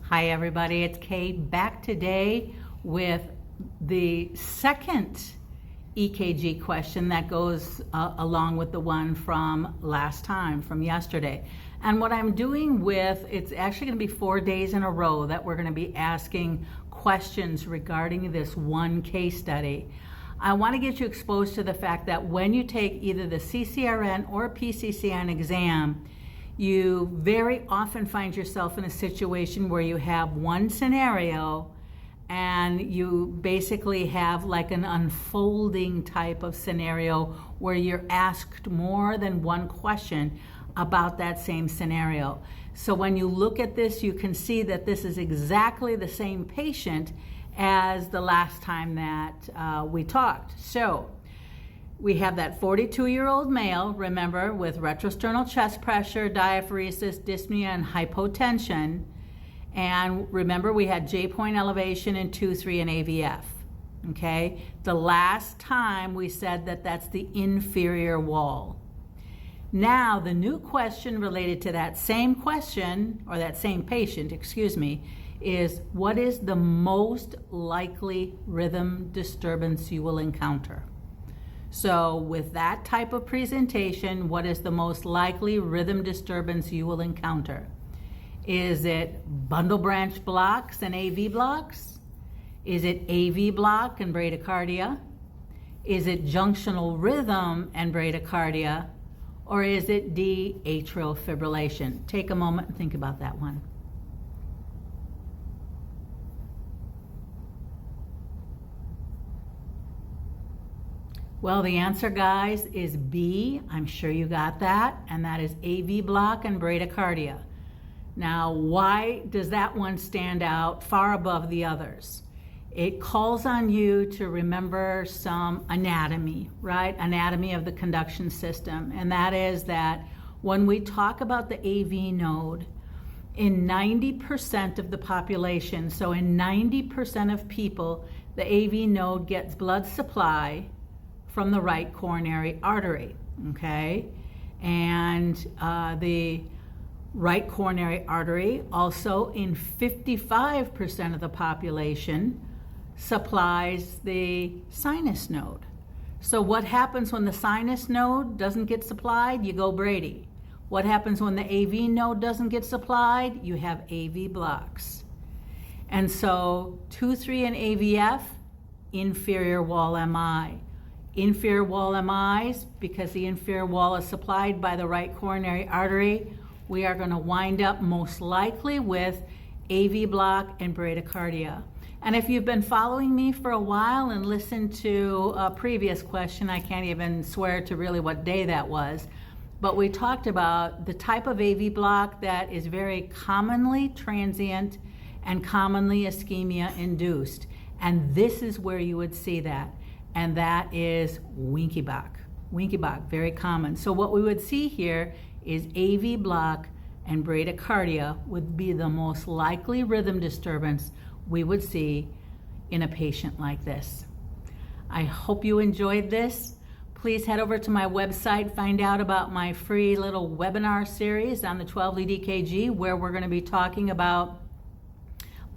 Hi everybody, it's Kay back today with the second EKG question that goes along with the one from last time, from yesterday. And what I'm doing with, it's actually going to be 4 days in a row that we're going to be asking questions regarding this one case study. I want to get you exposed to the fact that when you take either the CCRN or PCCN exam, you very often find yourself in a situation where you have one scenario and you basically have like an unfolding type of scenario where you're asked more than one question about that same scenario. So when you look at this, you can see that this is exactly the same patient as the last time that we talked. So we have that 42-year-old male, remember, with retrosternal chest pressure, diaphoresis, dyspnea, and hypotension. And remember, we had J-point elevation in 2-3 and AVF. Okay? The last time we said that that's the inferior wall. Now, the new question related to that same question, or that same patient, excuse me, is what is the most likely rhythm disturbance you will encounter? So with that type of presentation, what is the most likely rhythm disturbance you will encounter? Is it bundle branch blocks and AV blocks? Is it AV block and bradycardia? Is it junctional rhythm and bradycardia? Or is it D, atrial fibrillation? Take a moment and think about that one. Well, the answer, guys, is B. I'm sure you got that, and that is AV block and bradycardia. Now, why does that one stand out far above the others? It calls on you to remember some anatomy, right? Anatomy of the conduction system, and that is that when we talk about the AV node, in 90% of the population, so in 90% of people, the AV node gets blood supply from the right coronary artery, okay? And the right coronary artery also in 55% of the population supplies the sinus node. So what happens when the sinus node doesn't get supplied? You go Brady. What happens when the AV node doesn't get supplied? You have AV blocks. And so 2-3 and AVF, inferior wall MI. Inferior wall MIs, because the inferior wall is supplied by the right coronary artery, we are going to wind up most likely with AV block and bradycardia. And if you've been following me for a while and listened to a previous question, I can't even swear to really what day that was, but we talked about the type of AV block that is very commonly transient and commonly ischemia induced. And this is where you would see that. And that is Wenckebach. Wenckebach, very common. So what we would see here is AV block and bradycardia would be the most likely rhythm disturbance we would see in a patient like this. I hope you enjoyed this. Please head over to my website, find out about my free little webinar series on the 12-lead EKG, where we're going to be talking about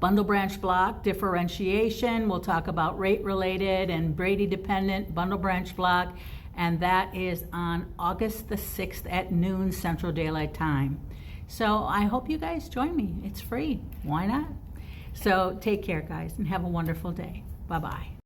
bundle branch block differentiation. We'll talk about rate-related and Brady-dependent bundle branch block, and that is on August the 6th at noon Central Daylight Time. So I hope you guys join me. It's free. Why not? So take care, guys, and have a wonderful day. Bye-bye.